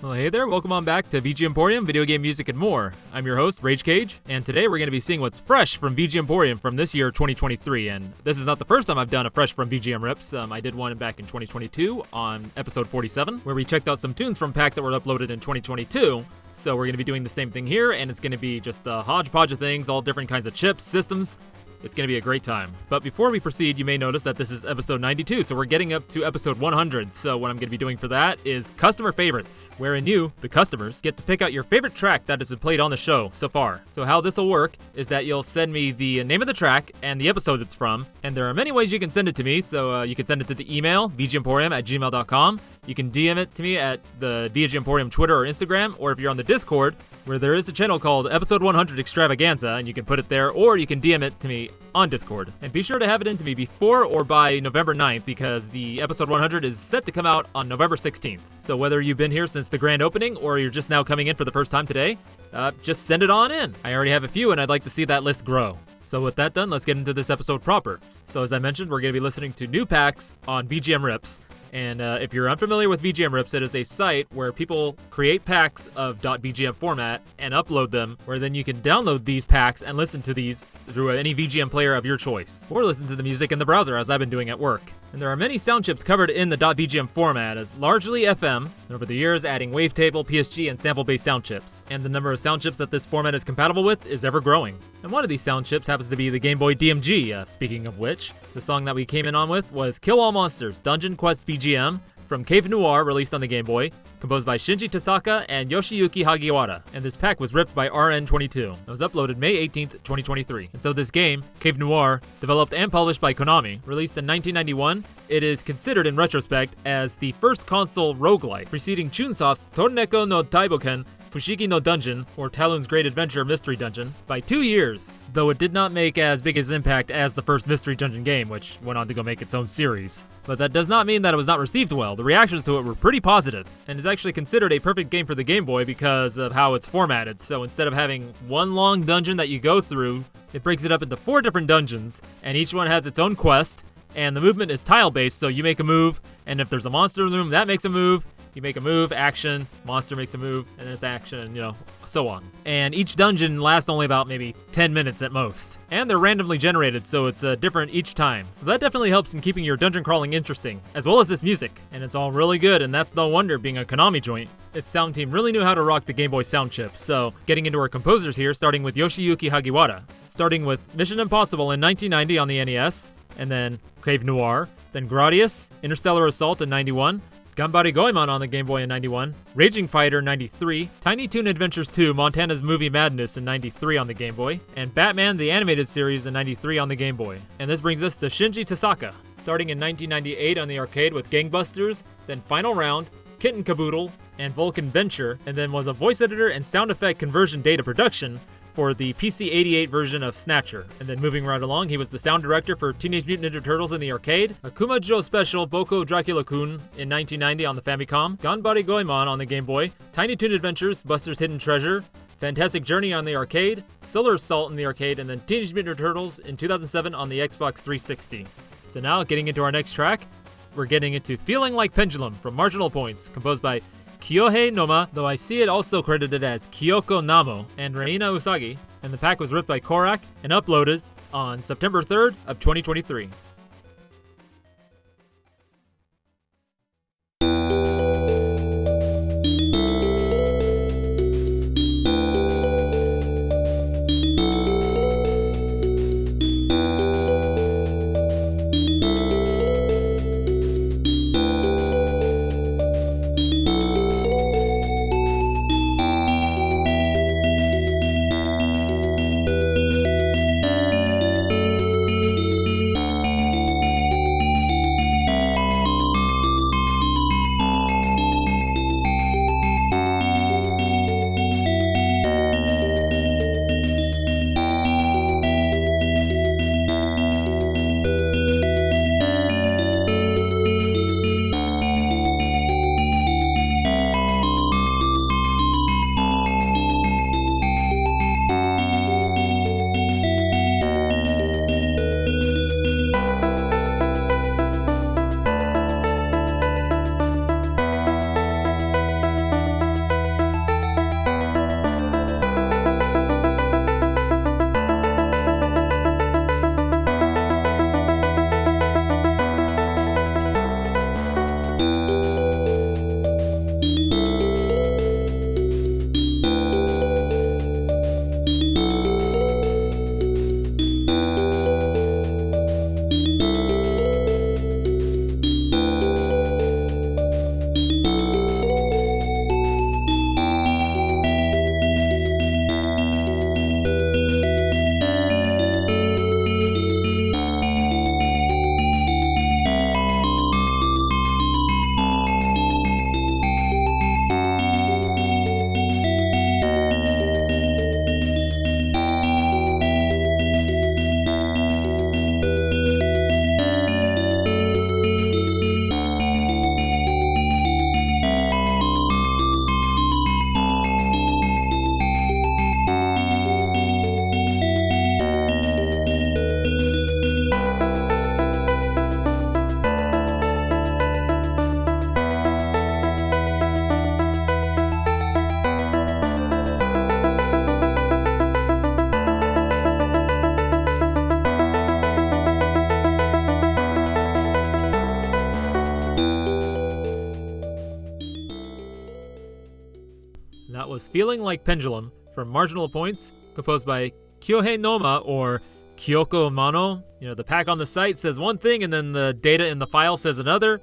Well, hey there, welcome on back to VGMporium, video game music and more. I'm your host, Rage Cage, and today we're going to be seeing what's fresh from VGMporium from this year, 2023. And this is not the first time I've done a fresh from VGMrips. I did one back in 2022 on episode 47, where we checked out some tunes from packs that were uploaded in 2022. So we're going to be doing the same thing here, and it's going to be just a hodgepodge of things, all different kinds of chips, systems. It's going to be a great time. But before we proceed, you may notice that this is episode 92, so we're getting up to episode 100. So what I'm going to be doing for that is customer favorites, wherein you, the customers, get to pick out your favorite track that has been played on the show so far. So how this will work is that you'll send me the name of the track and the episode it's from, and there are many ways you can send it to me. So you can send it to the email, VGMporium@gmail.com. You can DM it to me at the VGMporium Twitter or Instagram, or if you're on the Discord, where there is a channel called Episode 100 Extravaganza, and you can put it there, or you can DM it to me on Discord. And be sure to have it in to me before or by November 9th, because the Episode 100 is set to come out on November 16th. So whether you've been here since the grand opening, or you're just now coming in for the first time today, just send it on in. I already have a few, and I'd like to see that list grow. So with that done, let's get into this episode proper. So as I mentioned, we're going to be listening to new packs on VGMrips. And if you're unfamiliar with VGMrips, it is a site where people create packs of .vgm format and upload them, where then you can download these packs and listen to these through any VGM player of your choice, or listen to the music in the browser as I've been doing at work. And there are many sound chips covered in the .vgm format, as largely FM, over the years adding wavetable, PSG, and sample-based sound chips. And the number of sound chips that this format is compatible with is ever growing. And one of these sound chips happens to be the Game Boy DMG, speaking of which, the song that we came in on with was Kill All Monsters, Dungeon Quest VGM, from Cave Noire, released on the Game Boy, composed by Shinji Tasaka and Yoshiyuki Hagiwara, and this pack was ripped by RN22. It was uploaded May 18th, 2023. And so this game, Cave Noire, developed and published by Konami, released in 1991, it is considered in retrospect as the first console roguelike, preceding Chunsoft's Torneko no Taiboken Fushigi no Dungeon, or Talon's Great Adventure Mystery Dungeon, by 2 years, though it did not make as big an impact as the first Mystery Dungeon game, which went on to go make its own series. But that does not mean that it was not received well. The reactions to it were pretty positive, and is actually considered a perfect game for the Game Boy because of how it's formatted. So instead of having one long dungeon that you go through, it breaks it up into 4 different dungeons, and each one has its own quest, and the movement is tile-based, so you make a move, and if there's a monster in the room, that makes a move. You make a move, action, monster makes a move, and then it's action, and so on. And each dungeon lasts only about maybe 10 minutes at most. And they're randomly generated, so it's different each time. So that definitely helps in keeping your dungeon crawling interesting, as well as this music. And it's all really good, and that's no wonder being a Konami joint. Its sound team really knew how to rock the Game Boy sound chip. So getting into our composers here, starting with Yoshiyuki Hagiwara. Starting with Mission Impossible in 1990 on the NES, and then Cave Noire, then Gradius, Interstellar Assault in 91, Ganbare Goemon on the Game Boy in 91, Raging Fighter 93, Tiny Toon Adventures 2 Montana's Movie Madness in 93 on the Game Boy, and Batman the Animated Series in 93 on the Game Boy. And this brings us to Shinji Tasaka, starting in 1998 on the arcade with Gangbusters, then Final Round, Kitten Caboodle, and Vulcan Venture, and then was a voice editor and sound effect conversion data production for the PC-88 version of Snatcher. And then moving right along, he was the sound director for Teenage Mutant Ninja Turtles in the arcade, Akuma Joe Special Boko Dracula-kun in 1990 on the Famicom, Ganbare Goemon on the Game Boy, Tiny Toon Adventures, Buster's Hidden Treasure, Fantastic Journey on the arcade, Solar Assault in the arcade, and then Teenage Mutant Ninja Turtles in 2007 on the Xbox 360. So now, getting into our next track, we're getting into Feeling Like Pendulum from Marginal Points, composed by Kyohei Noma, though I see it also credited as Kyoko Namo, and Reina Usagi, and the pack was ripped by Korak and uploaded on September 3rd of 2023. that was Feeling Like Pendulum from Marginal Points, composed by Kyohei Noma or Kyoko Mano. You know, the pack on the site says one thing and then the data in the file says another,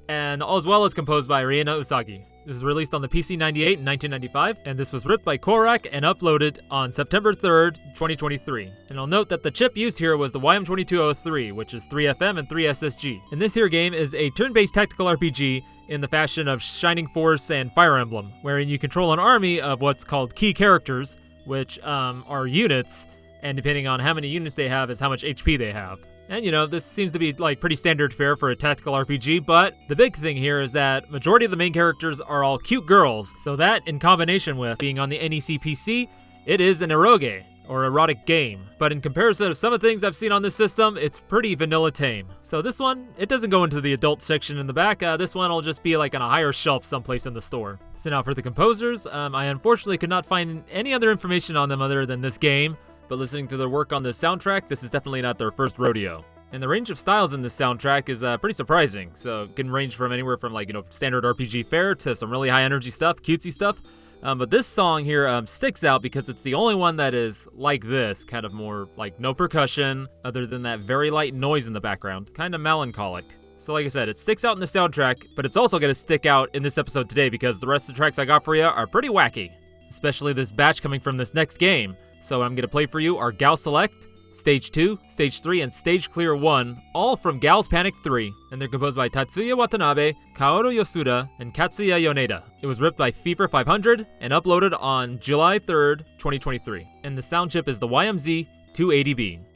and as well as composed by Reina Usagi. This was released on the PC 98 in 1995, and this was ripped by Korak and uploaded on September 3rd, 2023. And I'll note that the chip used here was the YM2203, which is 3FM and 3SSG. And this here game is a turn-based tactical RPG in the fashion of Shining Force and Fire Emblem, wherein you control an army of what's called key characters, which are units, and depending on how many units they have is how much HP they have. And you know, this seems to be like pretty standard fare for a tactical RPG, but the big thing here is that majority of the main characters are all cute girls, so that in combination with being on the NEC PC, it is an eroge, or erotic game. But in comparison to some of the things I've seen on this system, it's pretty vanilla tame. So this one, it doesn't go into the adult section in the back, this one will just be like on a higher shelf someplace in the store. So now for the composers, I unfortunately could not find any other information on them other than this game, but listening to their work on this soundtrack, this is definitely not their first rodeo. And the range of styles in this soundtrack is pretty surprising. So it can range from anywhere from like, you know, standard RPG fare to some really high energy stuff, cutesy stuff. But this song here sticks out because it's the only one that is like this, kind of more like no percussion, other than that very light noise in the background, kind of melancholic. So like I said, it sticks out in the soundtrack, but it's also going to stick out in this episode today because the rest of the tracks I got for you are pretty wacky. Especially this batch coming from this next game. So what I'm going to play for you are Gal Select, Stage 2, Stage 3, and Stage Clear 1, all from Gal's Panic 3, and they're composed by Tatsuya Watanabe, Kaoru Yasuda, and Katsuya Yoneda. It was ripped by Fever 500 and uploaded on July 3rd, 2023, and the sound chip is the YMZ 280B.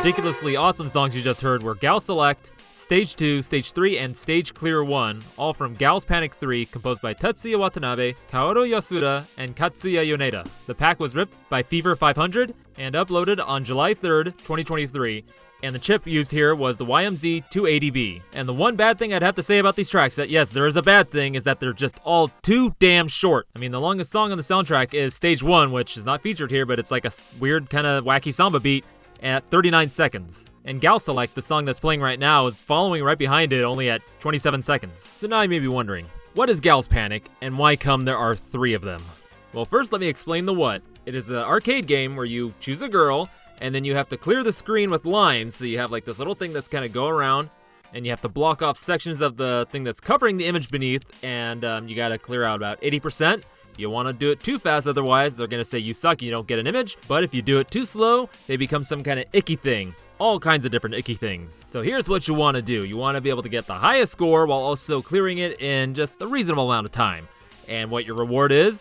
ridiculously awesome songs you just heard were Gal Select, Stage 2, Stage 3, and Stage Clear 1, all from Gal's Panic 3, composed by Tatsuya Watanabe, Kaoru Yasuda, and Katsuya Yoneda. The pack was ripped by Fever 500 and uploaded on July 3rd, 2023, and the chip used here was the YMZ280B. And the one bad thing I'd have to say about these tracks, that yes, there is a bad thing, is that they're just all too damn short. I mean, the longest song on the soundtrack is Stage 1, which is not featured here, but it's like a weird kind of wacky samba beat at 39 seconds. And Gal Select, the song that's playing right now, is following right behind it, only at 27 seconds. So now you may be wondering, what is Gal's Panic, and why come there are 3 of them? Well, first let me explain the what. It is an arcade game where you choose a girl, and then you have to clear the screen with lines, so you have like this little thing that's kind of go around, and you have to block off sections of the thing that's covering the image beneath, and you gotta clear out about 80%. You want to do it too fast, otherwise they're gonna say you suck, you don't get an image, but if you do it too slow, they become some kind of icky thing. All kinds of different icky things. So here's what you want to do. You want to be able to get the highest score while also clearing it in just a reasonable amount of time. And what your reward is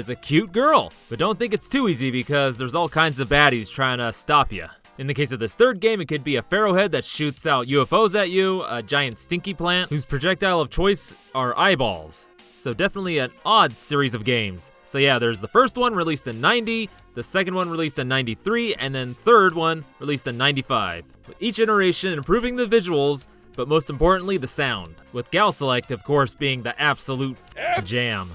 a cute girl. But don't think it's too easy, because there's all kinds of baddies trying to stop you. In the case of this third game, it could be a pharaoh head that shoots out UFOs at you, a giant stinky plant whose projectile of choice are eyeballs. So definitely an odd series of games. So yeah, there's the first one released in 90, the second one released in 93, and then third one released in 95. With each iteration improving the visuals, but most importantly the sound. With Gal Select, of course, being the absolute jam.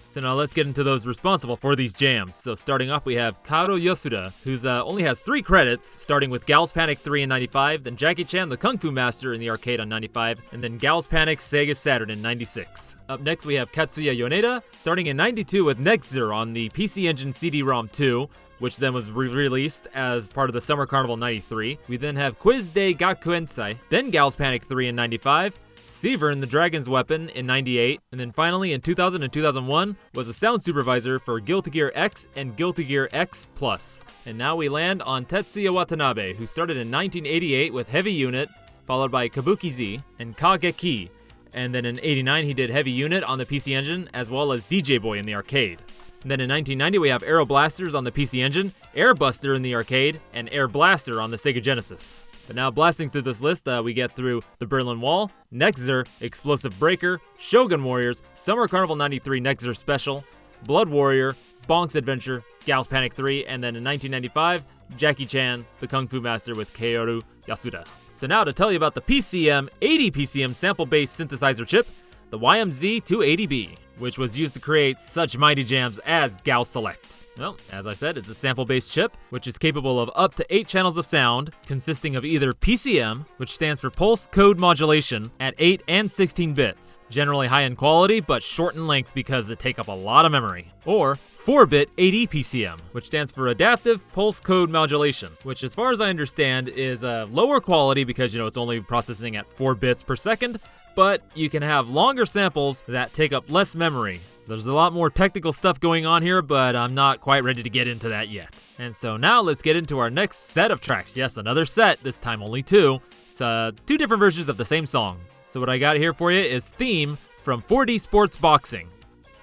So now let's get into those responsible for these jams. So starting off, we have Kaoru Yasuda, who's only has 3 credits, starting with Gal's Panic 3 in 95, then Jackie Chan the Kung Fu Master in the arcade on 95, and then Gal's Panic Sega Saturn in 96. Up next, we have Katsuya Yoneda, starting in 92 with Nexzer on the PC Engine CD-ROM 2, which then was re-released as part of the Summer Carnival 93. We then have Quiz Day Gakuensai, then Gal's Panic 3 in 95, Seaver in the Dragon's Weapon in 98, and then finally in 2000 and 2001 was a sound supervisor for Guilty Gear X and Guilty Gear X Plus. And now we land on Tatsuya Watanabe, who started in 1988 with Heavy Unit, followed by Kabuki Z and Kageki, and then in 89 he did Heavy Unit on the PC Engine, as well as DJ Boy in the arcade. And then in 1990 we have Aero Blasters on the PC Engine, Air Buster in the arcade, and Air Blaster on the Sega Genesis. But now blasting through this list, we get through the Berlin Wall, Nexzer, Explosive Breaker, Shogun Warriors, Summer Carnival 93 Nexzer Special, Blood Warrior, Bonk's Adventure, Gal's Panic 3, and then in 1995, Jackie Chan, the Kung Fu Master with Kaoru Yasuda. So now to tell you about the PCM 80 PCM sample-based synthesizer chip, the YMZ280B, which was used to create such mighty jams as Gal Select. Well, as I said, it's a sample-based chip, which is capable of up to 8 channels of sound, consisting of either PCM, which stands for Pulse Code Modulation, at 8 and 16 bits, generally high in quality, but short in length because they take up a lot of memory, or 4-bit 80 PCM, which stands for Adaptive Pulse Code Modulation, which as far as I understand is lower quality because, it's only processing at 4 bits per second, but you can have longer samples that take up less memory. There's a lot more technical stuff going on here, but I'm not quite ready to get into that yet. And so now let's get into our next set of tracks. Yes, another set, this time only 2. It's 2 different versions of the same song. So what I got here for you is Theme from 4D Sports Boxing.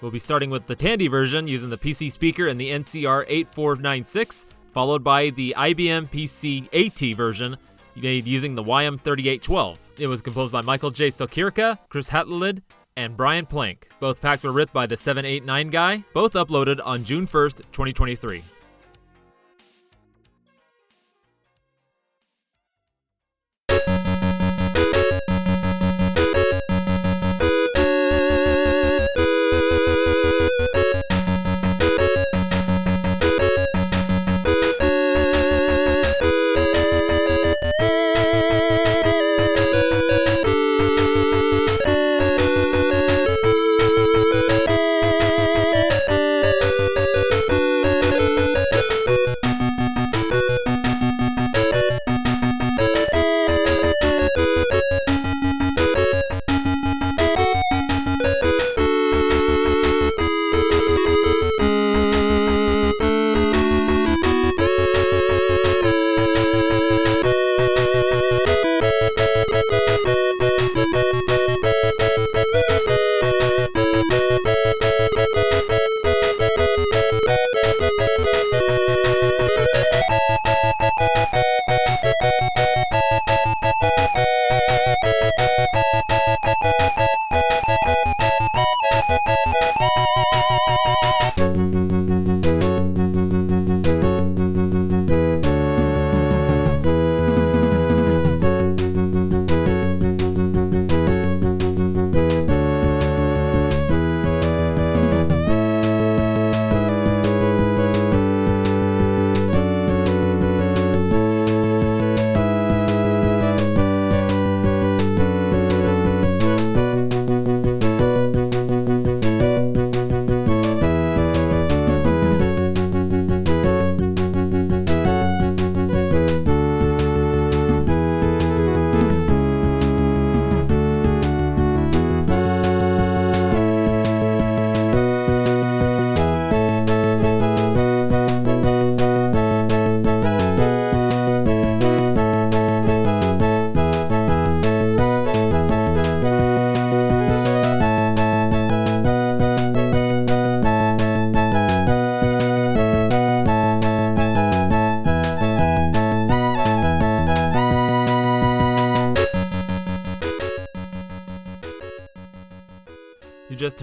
We'll be starting with the Tandy version using the PC speaker and the NCR8496, followed by the IBM PC AT version made using the YM3812. It was composed by Michael J. Sokyrka, Chris Hatlelid, and Brian Plank. Both packs were ripped by the 789 guy, both uploaded on June 1st, 2023.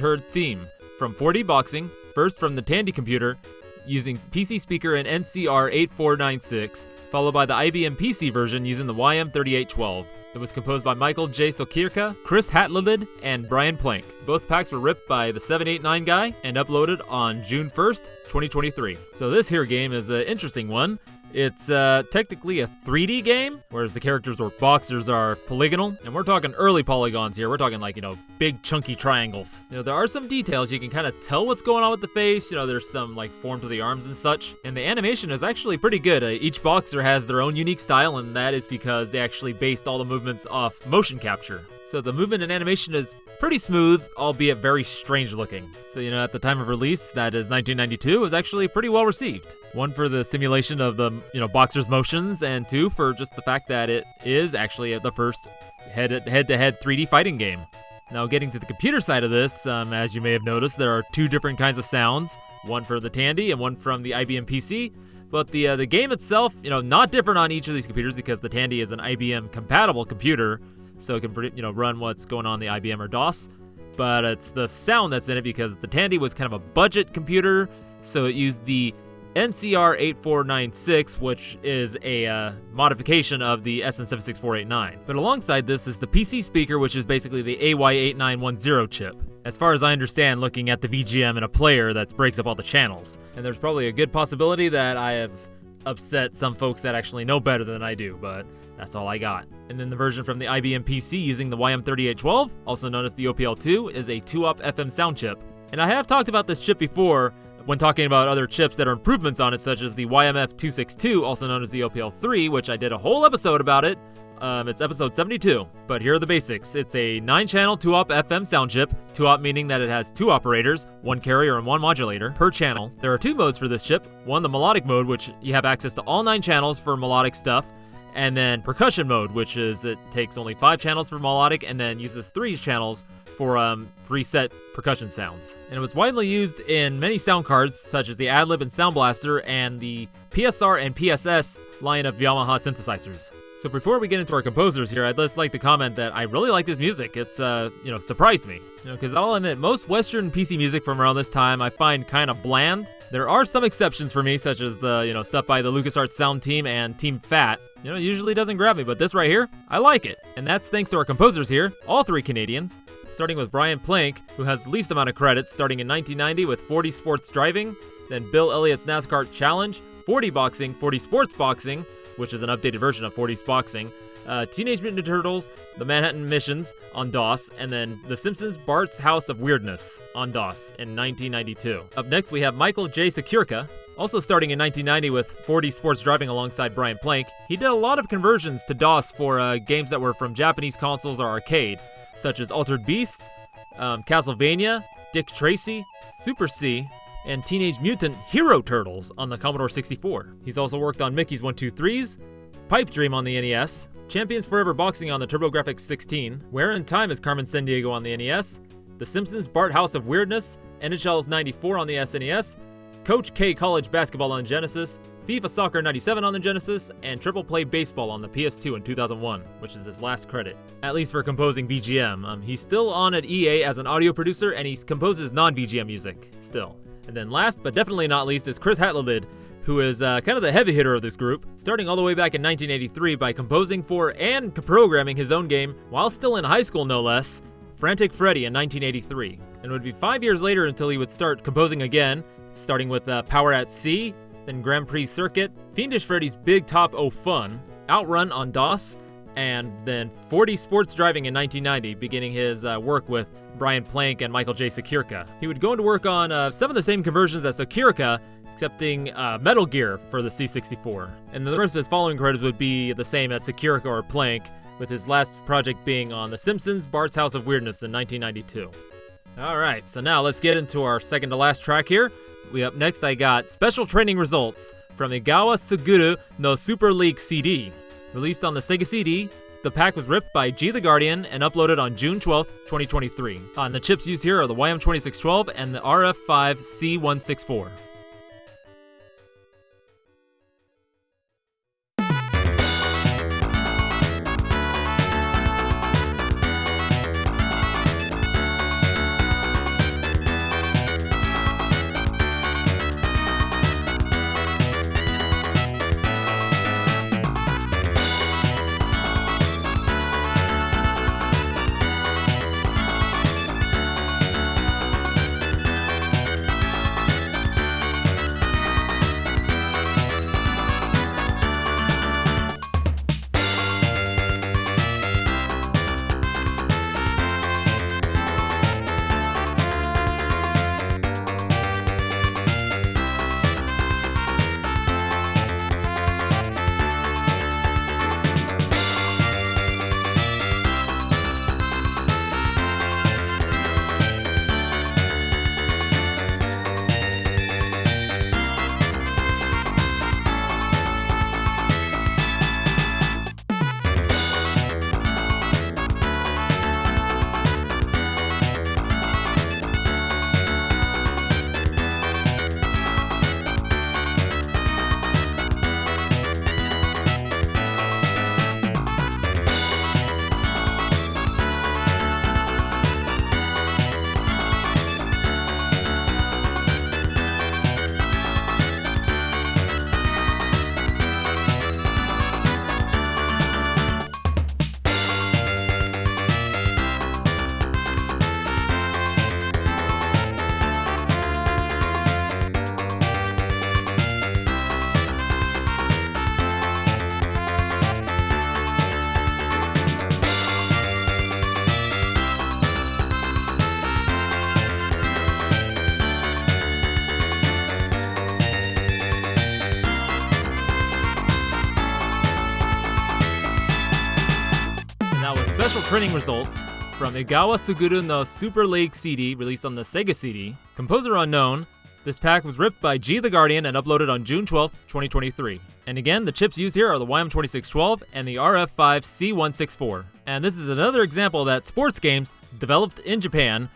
heard theme from 4D Boxing, first from the Tandy computer, using PC speaker and NCR8496, followed by the IBM PC version using the YM3812. It was composed by Michael J. Sokyrka, Chris Hatlelid, and Brian Plank. Both packs were ripped by the 789 guy and uploaded on June 1st, 2023. So this here game is an interesting one. It's technically a 3D game, whereas the characters or boxers are polygonal. And we're talking early polygons here. We're talking like, big chunky triangles. There are some details. You can kind of tell what's going on with the face. There's some like form to the arms and such. And the animation is actually pretty good. Each boxer has their own unique style, and that is because they actually based all the movements off motion capture. So the movement and animation is pretty smooth, albeit very strange looking. So, at the time of release, that is 1992, it was actually pretty well received. One for the simulation of the, boxer's motions, and two for just the fact that it is actually the first head-to-head 3D fighting game. Now, getting to the computer side of this, as you may have noticed, there are two different kinds of sounds, one for the Tandy and one from the IBM PC. But the game itself, not different on each of these computers because the Tandy is an IBM-compatible computer, so it can, run what's going on the IBM or DOS. But it's the sound that's in it because the Tandy was kind of a budget computer, so it used the NCR8496, which is a modification of the SN76489. But alongside this is the PC speaker, which is basically the AY8910 chip. As far as I understand, looking at the VGM in a player, that breaks up all the channels. And there's probably a good possibility that I have upset some folks that actually know better than I do, but that's all I got. And then the version from the IBM PC using the YM3812, also known as the OPL2, is a 2-op FM sound chip. And I have talked about this chip before when talking about other chips that are improvements on it, such as the YMF262, also known as the OPL3, which I did a whole episode about it. It's episode 72. But here are the basics. It's a 9-channel 2-op FM sound chip, 2-op meaning that it has 2 operators, 1 carrier and 1 modulator per channel. There are 2 modes for this chip. One, the melodic mode, which you have access to all 9 channels for melodic stuff, and then percussion mode, which is it takes only 5 channels for melodic and then uses 3 channels for preset percussion sounds. And it was widely used in many sound cards, such as the Adlib and Sound Blaster and the PSR and PSS line of Yamaha synthesizers. So before we get into our composers here, I'd just like to comment that I really like this music. It's, surprised me. Because I'll admit, most Western PC music from around this time I find kind of bland. There are some exceptions for me, such as the, stuff by the LucasArts Sound Team and Team Fat. Usually doesn't grab me, but this right here, I like it. And that's thanks to our composers here, all 3 Canadians. Starting with Brian Plank, who has the least amount of credits, starting in 1990 with 40 Sports Driving, then Bill Elliott's NASCAR Challenge, 40 Boxing, 40 Sports Boxing, which is an updated version of 40's Boxing, Teenage Mutant Ninja Turtles, The Manhattan Missions on DOS, and then The Simpsons Bart's House of Weirdness on DOS in 1992. Up next, we have Michael J. Sokyrka, also starting in 1990 with 40 Sports Driving alongside Brian Plank. He did a lot of conversions to DOS for games that were from Japanese consoles or arcade, such as Altered Beast, Castlevania, Dick Tracy, Super C, and Teenage Mutant Hero Turtles on the Commodore 64. He's also worked on Mickey's 1-2-3s, Pipe Dream on the NES, Champions Forever Boxing on the TurboGrafx 16, Where in Time is Carmen Sandiego on the NES, The Simpsons Bart House of Weirdness, NHL's 94 on the SNES, Coach K College Basketball on Genesis, FIFA Soccer 97 on the Genesis, and Triple Play Baseball on the PS2 in 2001, which is his last credit, at least for composing VGM. He's still on at EA as an audio producer, and he composes non-VGM music, still. And then last, but definitely not least, is Chris Hatlelid, who is kind of the heavy hitter of this group, starting all the way back in 1983 by composing for and programming his own game, while still in high school no less, Frantic Freddy in 1983. And it would be 5 years later until he would start composing again, starting with Power at Sea, then Grand Prix Circuit, Fiendish Freddy's Big Top O Fun, Outrun on DOS, and then 40 Sports Driving in 1990, beginning his work with Brian Plank and Michael J. Sokyrka. He would go on to work on some of the same conversions as Sokyrka, excepting Metal Gear for the C64. And the rest of his following credits would be the same as Sokyrka or Plank, with his last project being on The Simpsons Bart's House of Weirdness in 1992. Alright, so now let's get into our second to last track here. Up next, I got Special Training Results from Egawa Suguru no Super League CD. Released on the Sega CD, the pack was ripped by G the Guardian and uploaded on June 12th, 2023. And the chips used here are the YM2612 and the RF5C164. printing results from Egawa Suguru no Super League CD, released on the Sega CD. Composer unknown. This pack was ripped by G the Guardian and uploaded on June 12th, 2023. And again, the chips used here are the YM2612 and the RF5C164. And this is another example that sports games developed in Japan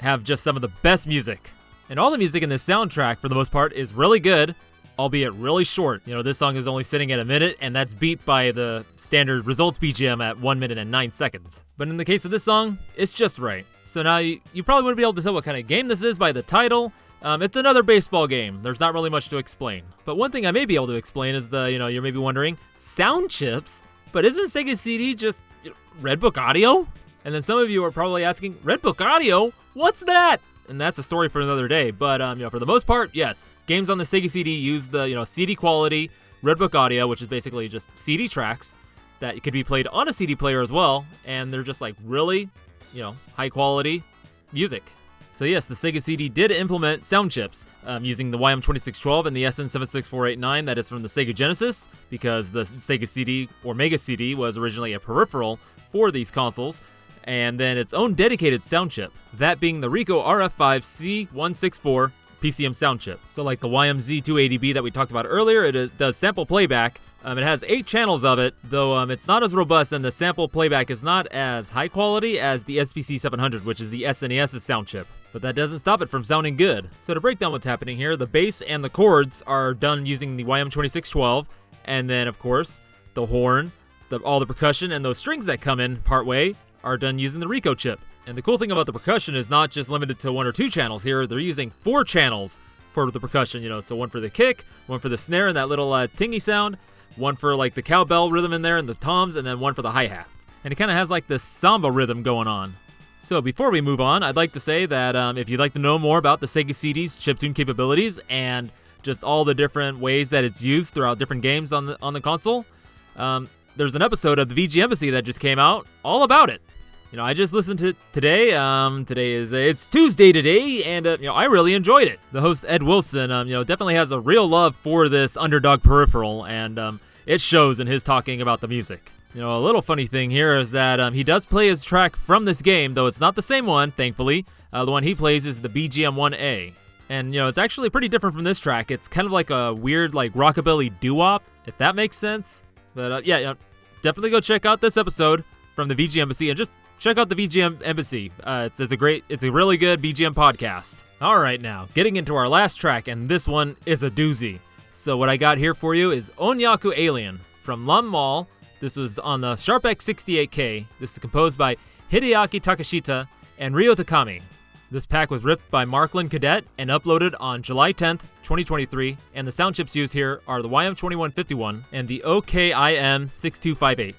have just some of the best music. And all the music in this soundtrack, for the most part, is really good, albeit really short. You know, this song is only sitting at a minute, and that's beat by the standard results BGM at 1 minute and 9 seconds. But in the case of this song, it's just right. So now you probably wouldn't be able to tell what kind of game this is by the title. It's another baseball game. There's not really much to explain. But one thing I may be able to explain is you're maybe wondering, sound chips? But isn't Sega CD just Red Book Audio? And then some of you are probably asking, Red Book Audio? What's that? And that's a story for another day. But for the most part, yes, games on the Sega CD use the CD quality Red Book Audio, which is basically just CD tracks that could be played on a CD player as well. And they're just like really, high quality music. So yes, the Sega CD did implement sound chips using the YM2612 and the SN76489 that is from the Sega Genesis, because the Sega CD or Mega CD was originally a peripheral for these consoles, and then its own dedicated sound chip, that being the Ricoh RF5C164 PCM sound chip. So like the YMZ280B that we talked about earlier, it does sample playback. It has 8 channels of it, though it's not as robust, and the sample playback is not as high quality as the SPC700, which is the SNES's sound chip. But that doesn't stop it from sounding good. So to break down what's happening here, the bass and the chords are done using the YM2612, and then of course, the horn, all the percussion, and those strings that come in partway are done using the Ricoh chip. And the cool thing about the percussion is not just limited to 1 or 2 channels here, they're using 4 channels for the percussion, so one for the kick, one for the snare and that little tingy sound, one for like the cowbell rhythm in there and the toms, and then one for the hi-hats. And it kind of has like this samba rhythm going on. So before we move on, I'd like to say that if you'd like to know more about the Sega CD's chiptune capabilities and just all the different ways that it's used throughout different games on the console, there's an episode of the VG Embassy that just came out all about it. I just listened to it today. It's Tuesday today, and I really enjoyed it. The host Ed Wilson, definitely has a real love for this underdog peripheral, and it shows in his talking about the music. A little funny thing here is that he does play his track from this game, though it's not the same one, thankfully. The one he plays is the BGM1A. And, it's actually pretty different from this track. It's kind of like a weird, like, rockabilly doo-wop, if that makes sense. But, definitely go check out this episode from the VG Embassy, and just check out the VGM Embassy. It's a really good BGM podcast. All right, now, getting into our last track, and this one is a doozy. So what I got here for you is Onyanko Alien from Lam-Mal. This was on the Sharp X68K. This is composed by Hideaki Takeshita and Ryo Takami. This pack was ripped by Markland Cadet and uploaded on July 10th, 2023, and the sound chips used here are the YM2151 and the OKIM6258.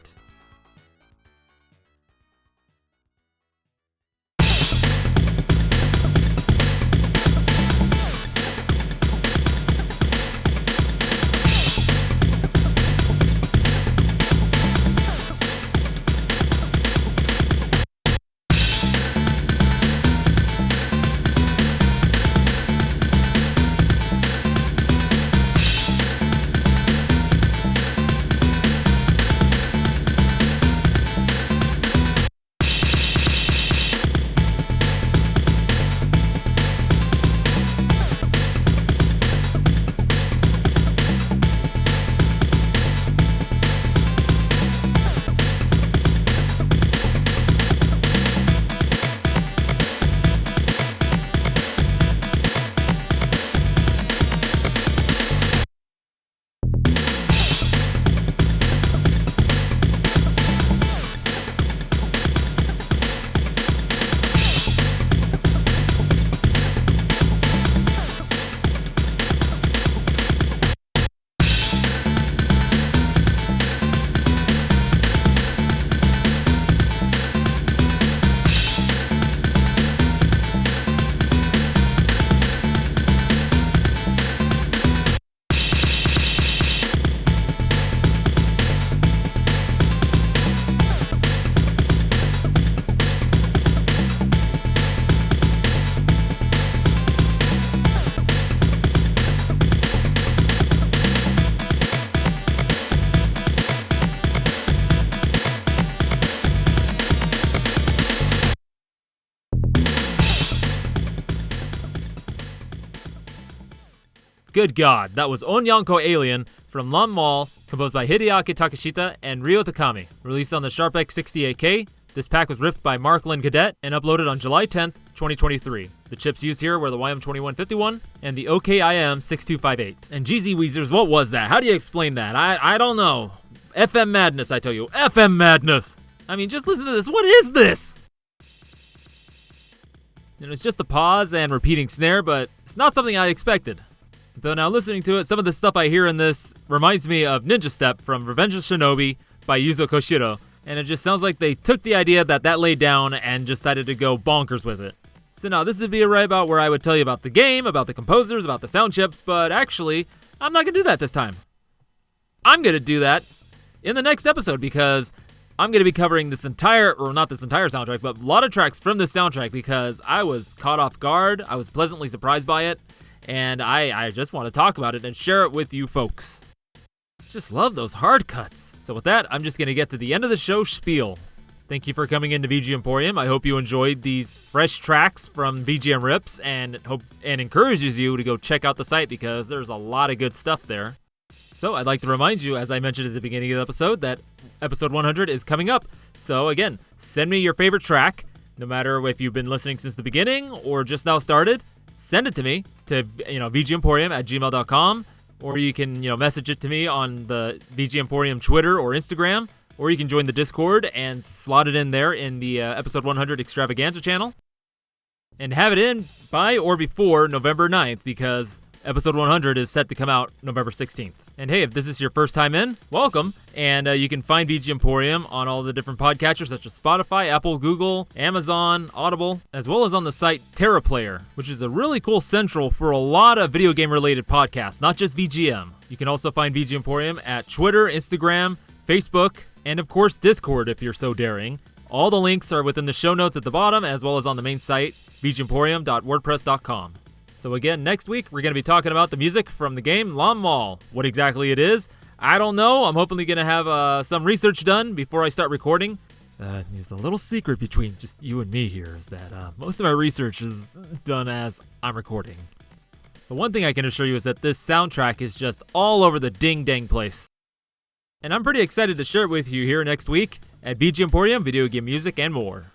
Good God, that was Onyanko Alien from Lam-Mal, composed by Hideaki Takeshita and Ryo Takami. Released on the Sharp X68K, this pack was ripped by Marklin Cadet and uploaded on July 10th, 2023. The chips used here were the YM2151 and the OKIM6258. And GZ Weezers, what was that? How do you explain that? I don't know. FM madness, I tell you. FM madness! I mean, just listen to this. What is this? And it's just a pause and repeating snare, but it's not something I expected. Though now listening to it, some of the stuff I hear in this reminds me of Ninja Step from Revenge of Shinobi by Yuzo Koshiro. And it just sounds like they took the idea that laid down and decided to go bonkers with it. So now this would be right about where I would tell you about the game, about the composers, about the sound chips, but actually, I'm not going to do that this time. I'm going to do that in the next episode because I'm going to be covering this entire, or not this entire soundtrack, but a lot of tracks from this soundtrack because I was caught off guard, I was pleasantly surprised by it, and I just want to talk about it and share it with you folks. Just love those hard cuts. So with that, I'm just going to get to the end of the show spiel. Thank you for coming into VGMporium. I hope you enjoyed these fresh tracks from VGMrips and encourages you to go check out the site because there's a lot of good stuff there. So I'd like to remind you, as I mentioned at the beginning of the episode, that episode 100 is coming up. So again, send me your favorite track, no matter if you've been listening since the beginning or just now started. Send it to me to VGMporium@gmail.com. Or you can, message it to me on the VGMporium Twitter or Instagram. Or you can join the Discord and slot it in there in the episode 100 extravaganza channel. And have it in by or before November 9th because episode 100 is set to come out November 16th. And hey, if this is your first time in, welcome. And you can find VGMporium on all the different podcatchers such as Spotify, Apple, Google, Amazon, Audible, as well as on the site TerraPlayer, which is a really cool central for a lot of video game related podcasts, not just VGM. You can also find VGMporium at Twitter, Instagram, Facebook, and of course Discord if you're so daring. All the links are within the show notes at the bottom as well as on the main site, VGMporium.wordpress.com. So again, next week, we're going to be talking about the music from the game Lam-Mal. What exactly it is, I don't know. I'm hopefully going to have some research done before I start recording. There's a little secret between just you and me here is that most of my research is done as I'm recording. The one thing I can assure you is that this soundtrack is just all over the ding-dang place. And I'm pretty excited to share it with you here next week at VGMporium, Video Game Music, and more.